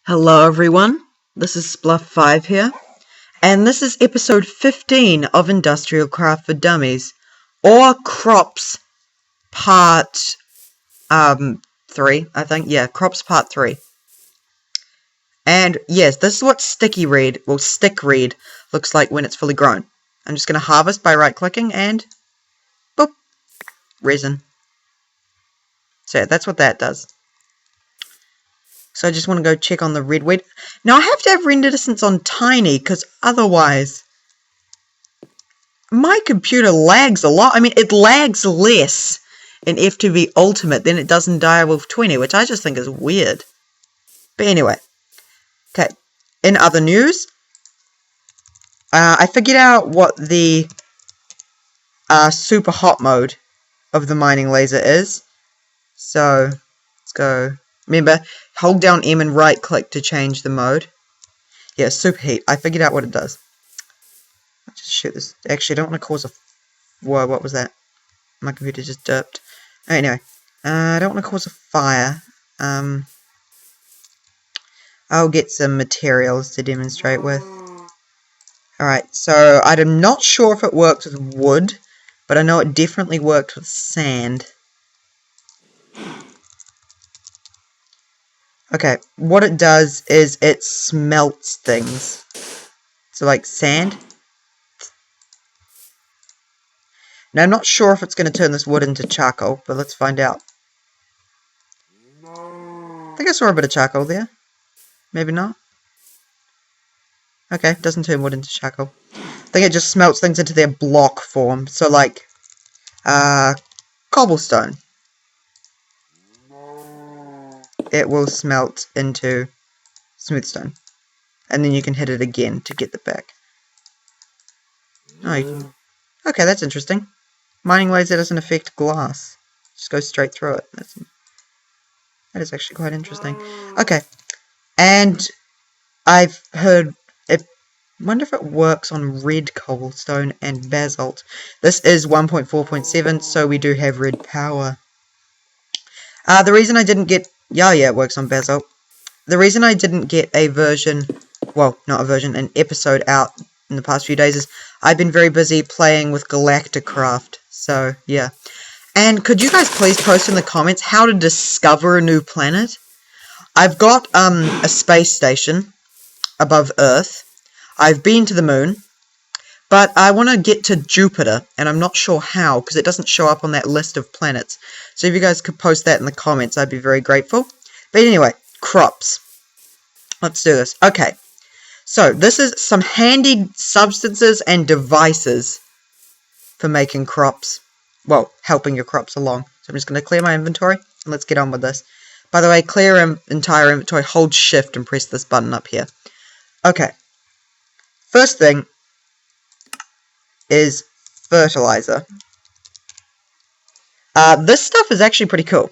Hello everyone, this is Spluff5 here, and this is episode 15 of Industrialcraft for Dummies, or Crops Part 3, I think, yeah, Crops Part 3. And yes, this is what stick reed looks like when it's fully grown. I'm just going to harvest by right clicking and boop, resin. So yeah, that's what that does. So I just want to go check on the red weed. Now I have to have render distance on tiny, because otherwise my computer lags a lot. I mean, it lags less in F2V Ultimate than it does in Direwolf 20, which I just think is weird. But anyway, okay. In other news, I figured out what the super hot mode of the mining laser is. So let's go. Remember, hold down M and right click to change the mode. Yeah, superheat. I figured out what it does. I'll just shoot this. Actually, I don't want to cause a... Whoa, what was that? My computer just derped. Anyway, I don't want to cause a fire. I'll get some materials to demonstrate with. Alright, so I'm not sure if it works with wood, but I know it definitely worked with sand. Okay, what it does is it smelts things. So like sand. Now I'm not sure if it's going to turn this wood into charcoal, but let's find out. I think I saw a bit of charcoal there. Maybe not. Okay, doesn't turn wood into charcoal. I think it just smelts things into their block form. So like, cobblestone. It will smelt into smooth stone. And then you can hit it again to get it back. Oh, okay, that's interesting. Mining laser doesn't affect glass. Just goes straight through it. That is actually quite interesting. Okay, and I've heard... wonder if it works on red cobblestone and basalt. This is 1.4.7, so we do have red power. The reason I didn't get... Yeah, it works on basalt. The reason I didn't get a version... Well, not a version, an episode out in the past few days is I've been very busy playing with Industrialcraft. So, yeah. And could you guys please post in the comments how to discover a new planet? I've got a space station above Earth. I've been to the moon, but I want to get to Jupiter, and I'm not sure how, because it doesn't show up on that list of planets. So if you guys could post that in the comments, I'd be very grateful. But anyway, crops. Let's do this. Okay, so this is some handy substances and devices for making crops. Well, helping your crops along. So I'm just going to clear my inventory, and let's get on with this. By the way, clear entire inventory, hold shift and press this button up here. Okay. First thing is fertilizer. This stuff is actually pretty cool.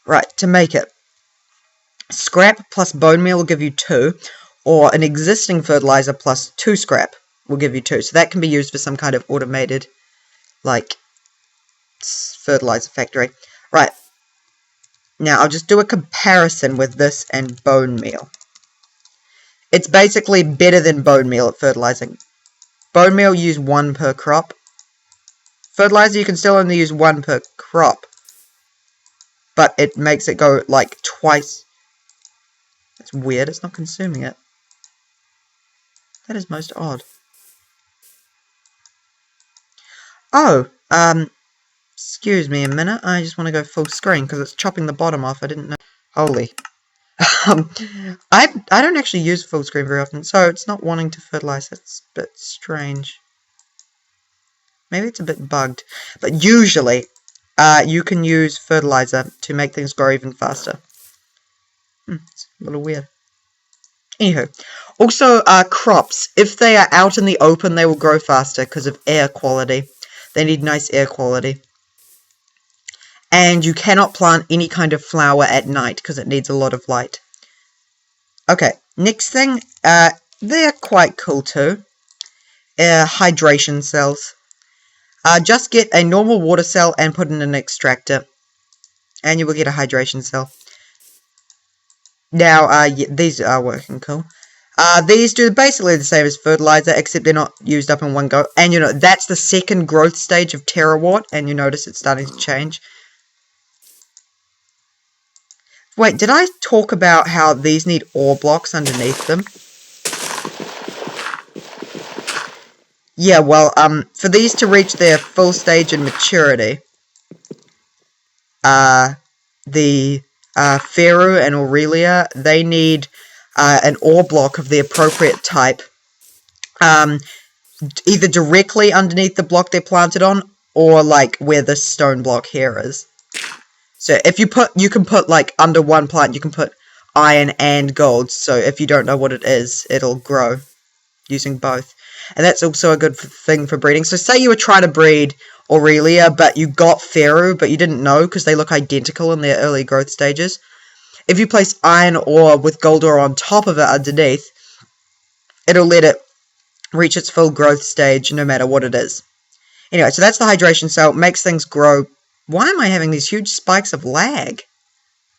Right, to make it. Scrap plus bone meal will give you 2, or an existing fertilizer plus 2 scrap will give you 2. So that can be used for some kind of automated, like, fertilizer factory. Right. Now, I'll just do a comparison with this and bone meal. It's basically better than bone meal at fertilizing. Bone meal, you use 1 per crop. Fertilizer, you can still only use 1 per crop. But it makes it go, like, twice. That's weird, it's not consuming it. That is most odd. Oh, excuse me a minute. I just want to go full screen, because it's chopping the bottom off. I didn't know. Holy. I don't actually use full screen very often, so it's not wanting to fertilize. That's a bit strange. Maybe it's a bit bugged. But usually, you can use fertilizer to make things grow even faster. It's a little weird. Anywho. Also, crops. If they are out in the open, they will grow faster because of air quality. They need nice air quality. And you cannot plant any kind of flower at night because it needs a lot of light. Okay, next thing, they're quite cool too. Hydration cells. Just get a normal water cell and put in an extractor. And you will get a hydration cell. Now, yeah, these are working cool. These do basically the same as fertilizer, except they're not used up in one go. And, you know, that's the second growth stage of Terrawart, and you notice it's starting to change. Wait, did I talk about how these need ore blocks underneath them? Yeah, well, for these to reach their full stage in maturity, the Feru and Aurelia, they need an ore block of the appropriate type, either directly underneath the block they're planted on, or like where this stone block here is. So if you can put like under one plant, you can put iron and gold. So if you don't know what it is, it'll grow using both. And that's also a good thing for breeding. So say you were trying to breed Aurelia, but you got Feru, but you didn't know because they look identical in their early growth stages. If you place iron ore with gold ore on top of it underneath, it'll let it reach its full growth stage no matter what it is. Anyway, so that's the hydration cell. It makes things grow. Why am I having these huge spikes of lag?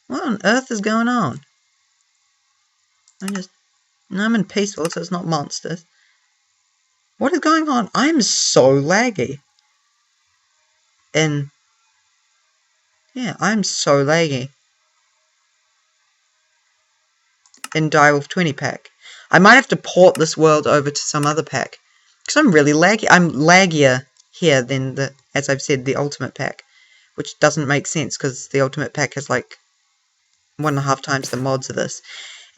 What on earth is going on? I'm in peaceful, so it's not monsters. What is going on? I'm so laggy. And yeah, I'm so laggy. In Direwolf 20 pack. I might have to port this world over to some other pack. Because I'm really laggy. I'm laggier here than as I've said, the ultimate pack. Which doesn't make sense because the ultimate pack has like 1.5 times the mods of this.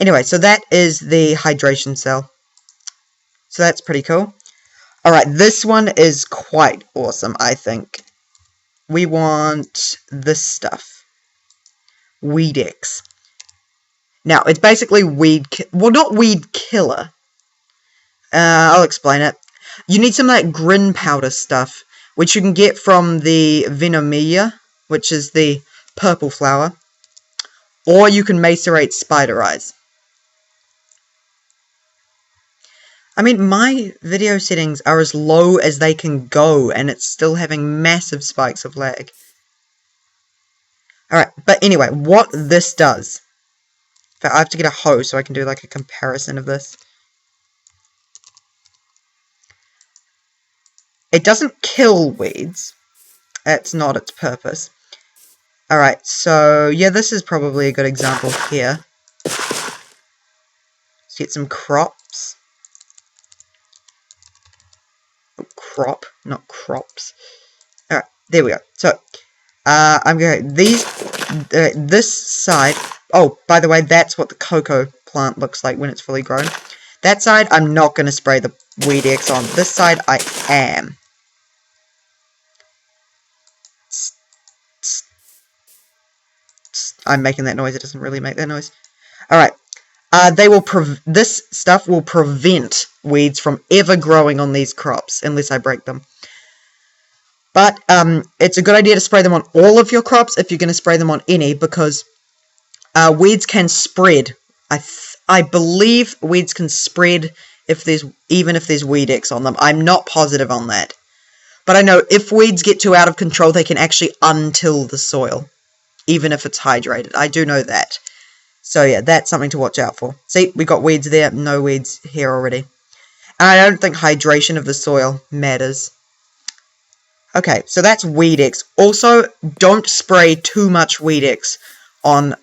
Anyway, so that is the hydration cell. So that's pretty cool. Alright, this one is quite awesome, I think. We want this stuff. Weedex. Now, it's basically well, not weed killer. I'll explain it. You need some of that grin powder stuff, which you can get from the Venomia, which is the purple flower. Or you can macerate spider eyes. I mean, my video settings are as low as they can go, and it's still having massive spikes of lag. Alright, but anyway, what this does... I have to get a hoe so I can do like a comparison of this. It doesn't kill weeds. That's not its purpose. Alright, so yeah, this is probably a good example here. Let's get some crops. Oh, crop, not crops. Alright, there we go. So, I'm going to... this side... Oh, by the way, that's what the cocoa plant looks like when it's fully grown. That side, I'm not going to spray the Weedex on. This side, I am. I'm making that noise. It doesn't really make that noise. Alright. This stuff will prevent weeds from ever growing on these crops, unless I break them. But, it's a good idea to spray them on all of your crops if you're going to spray them on any, because... weeds can spread. I believe weeds can spread even if there's Weedex on them. I'm not positive on that. But I know if weeds get too out of control, they can actually untill the soil. Even if it's hydrated. I do know that. So yeah, that's something to watch out for. See, we got weeds there. No weeds here already. And I don't think hydration of the soil matters. Okay, so that's Weedex. Also, don't spray too much Weedex on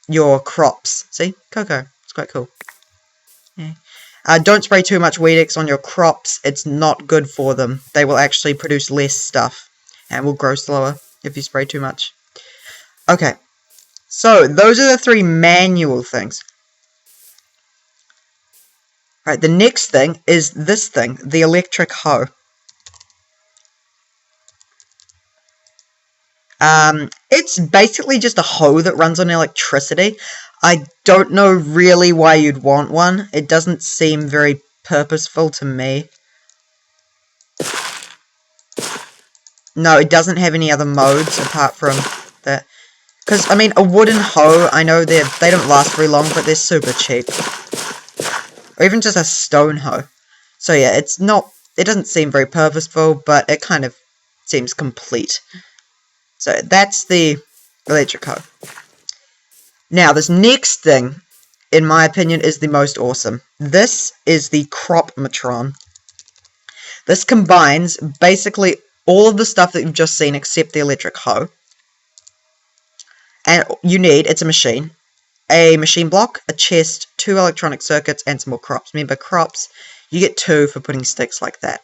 your crops. See? Cocoa. It's quite cool. Yeah. Don't spray too much Weedex on your crops. It's not good for them. They will actually produce less stuff. And will grow slower if you spray too much. Okay. So, those are the 3 manual things. Alright, the next thing is this thing. The electric hoe. It's basically just a hoe that runs on electricity. I don't know really why you'd want one. It doesn't seem very purposeful to me. No, it doesn't have any other modes apart from that. Because, I mean, a wooden hoe, I know they don't last very long, but they're super cheap. Or even just a stone hoe. So yeah, it doesn't seem very purposeful, but it kind of seems complete. So that's the electric hoe. Now, this next thing in my opinion, is the most awesome. This is the Cropmatron. This combines basically all of the stuff that you've just seen except the electric hoe. And you need, it's a machine block, a chest, 2 electronic circuits, and some more crops. Remember, crops, you get 2 for putting sticks like that.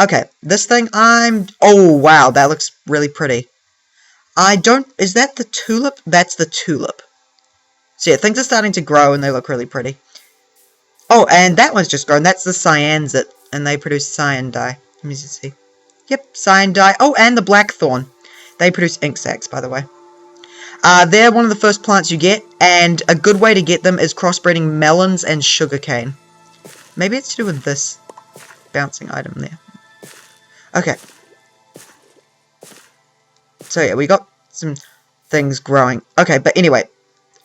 Okay, this thing, oh wow, that looks really pretty. Is that the tulip? That's the tulip. So yeah, things are starting to grow and they look really pretty. Oh, and that one's just grown. That's the cyanzit, and they produce cyan dye. Let me just see. Yep, cyan dye. Oh, and the blackthorn. They produce ink sacs, by the way. They're one of the first plants you get, and a good way to get them is crossbreeding melons and sugarcane. Maybe it's to do with this bouncing item there. Okay. So yeah, we got some things growing. Okay, but anyway.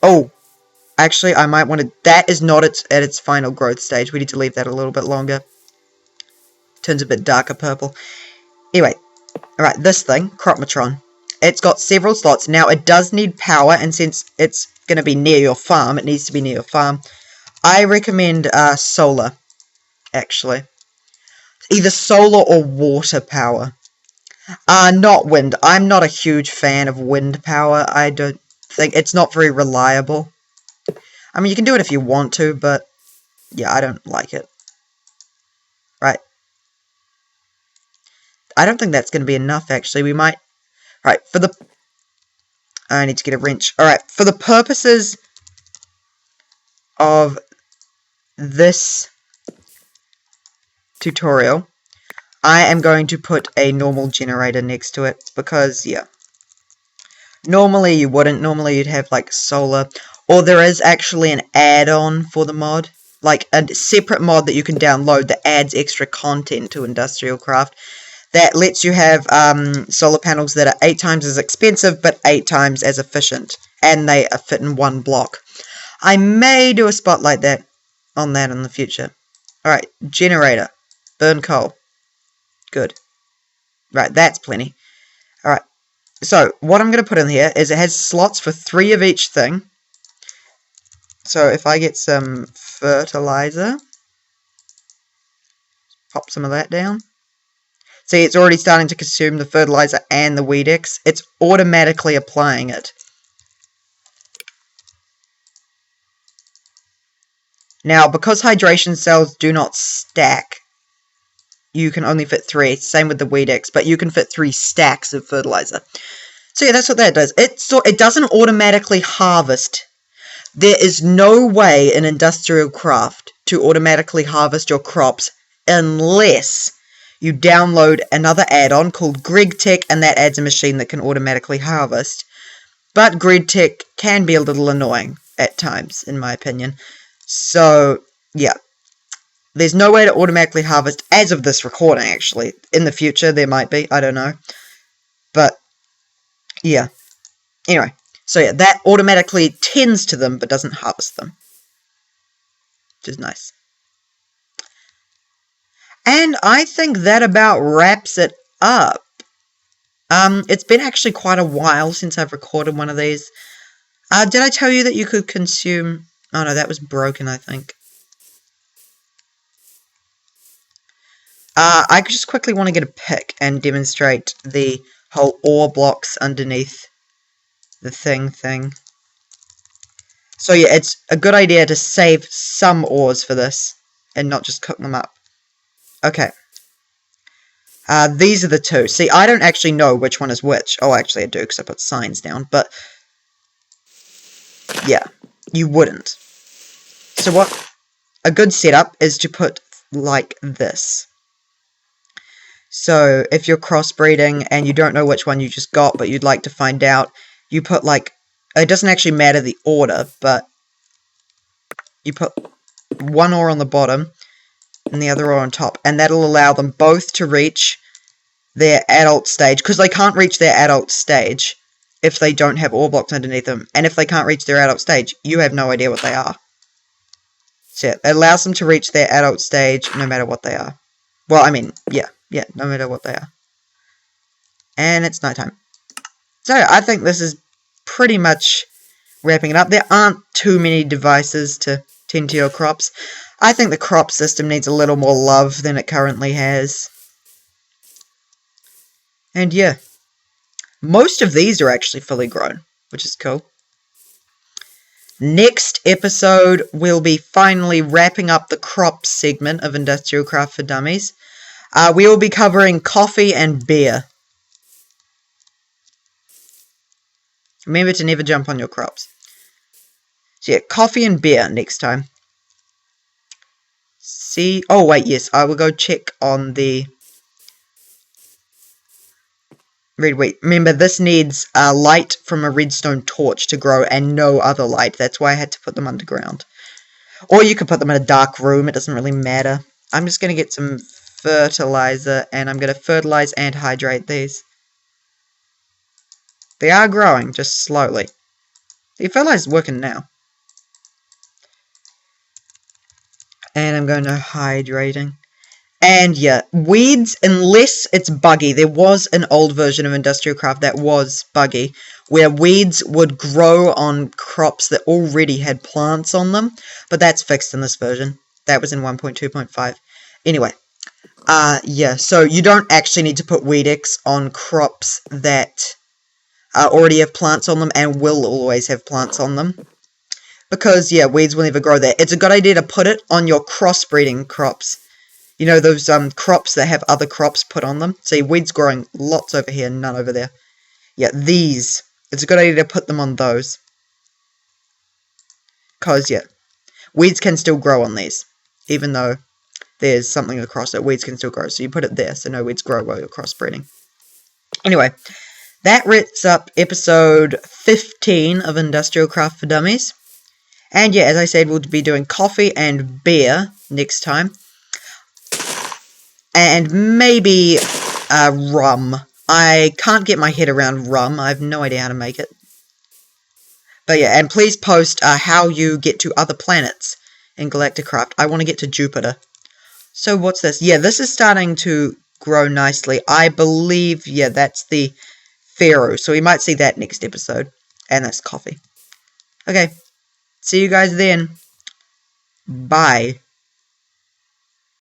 Oh, actually, I might want to... That is not at its final growth stage. We need to leave that a little bit longer. Turns a bit darker purple. Anyway. Alright, this thing, Cropmatron. It's got several slots. Now, it does need power, and since it's going to be near your farm, it needs to be near your farm. I recommend solar, actually. Either solar or water power. Not wind. I'm not a huge fan of wind power. I don't think... It's not very reliable. I mean, you can do it if you want to, but... Yeah, I don't like it. Right. I don't think that's going to be enough, actually. We might... Right, for the... I need to get a wrench. Alright, for the purposes of this tutorial, I am going to put a normal generator next to it, because, yeah. Normally you wouldn't. Normally you'd have, like, solar. Or there is actually an add-on for the mod. Like, a separate mod that you can download that adds extra content to Industrialcraft. That lets you have solar panels that are 8 times as expensive, but 8 times as efficient. And they fit in one block. I may do a spot like that on that in the future. Alright, generator. Burn coal. Good. Right, that's plenty. Alright, so what I'm going to put in here is it has slots for 3 of each thing. So if I get some fertilizer, pop some of that down. See, it's already starting to consume the fertilizer and the Weed X. It's automatically applying it. Now, because hydration cells do not stack, you can only fit 3. Same with the Weed X, but you can fit 3 stacks of fertilizer. So yeah, that's what that does. It doesn't automatically harvest. There is no way in Industrialcraft to automatically harvest your crops unless you download another add-on called GregTech, and that adds a machine that can automatically harvest. But GregTech can be a little annoying at times, in my opinion. So, yeah. There's no way to automatically harvest as of this recording, actually. In the future, there might be. I don't know. But, yeah. Anyway. So, yeah, that automatically tends to them, but doesn't harvest them. Which is nice. And I think that about wraps it up. It's been actually quite a while since I've recorded one of these. Did I tell you that you could consume... Oh, no, that was broken, I think. I just quickly want to get a pick and demonstrate the whole ore blocks underneath the thing. So, yeah, it's a good idea to save some ores for this and not just cook them up. Okay. These are the 2. See, I don't actually know which one is which. Oh, actually I do, because I put signs down. But, yeah, you wouldn't. So what a good setup is to put like this. So, if you're crossbreeding and you don't know which one you just got, but you'd like to find out, you put like... It doesn't actually matter the order, but you put one ore on the bottom and the other ore on top, and that'll allow them both to reach their adult stage, because they can't reach their adult stage if they don't have ore blocks underneath them, and if they can't reach their adult stage, you have no idea what they are. So it allows them to reach their adult stage no matter what they are. Well, I mean, yeah, no matter what they are. And it's nighttime. So I think this is pretty much wrapping it up. There aren't too many devices to tend to your crops. I think the crop system needs a little more love than it currently has. And yeah, most of these are actually fully grown, which is cool. Next episode, we'll be finally wrapping up the crops segment of Industrialcraft for Dummies. We will be covering coffee and beer. Remember to never jump on your crops. So yeah, coffee and beer next time. See? Oh wait, yes, I will go check on the red wheat. Remember, this needs light from a redstone torch to grow and no other light. That's why I had to put them underground. Or you could put them in a dark room. It doesn't really matter. I'm just going to get some fertilizer and I'm going to fertilize and hydrate these. They are growing, just slowly. The fertilizer's working now. And I'm going to hydrating. And yeah, weeds, unless it's buggy. There was an old version of Industrialcraft that was buggy, where weeds would grow on crops that already had plants on them, but that's fixed in this version. That was in 1.2.5. Anyway, yeah, so you don't actually need to put Weed X on crops that already have plants on them and will always have plants on them. Because, yeah, weeds will never grow there. It's a good idea to put it on your crossbreeding crops. You know, those crops that have other crops put on them. See, weeds growing lots over here, none over there. Yeah, these. It's a good idea to put them on those. Because, yeah, weeds can still grow on these. Even though there's something across it, weeds can still grow. So you put it there so no weeds grow while you're crossbreeding. Anyway, that wraps up episode 15 of Industrialcraft for Dummies. And yeah, as I said, we'll be doing coffee and beer next time. And maybe rum. I can't get my head around rum. I have no idea how to make it. But yeah, and please post how you get to other planets in Galacticraft. I want to get to Jupiter. So what's this? Yeah, this is starting to grow nicely. I believe, yeah, that's the Pharaoh. So we might see that next episode. And that's coffee. Okay. See you guys then. Bye.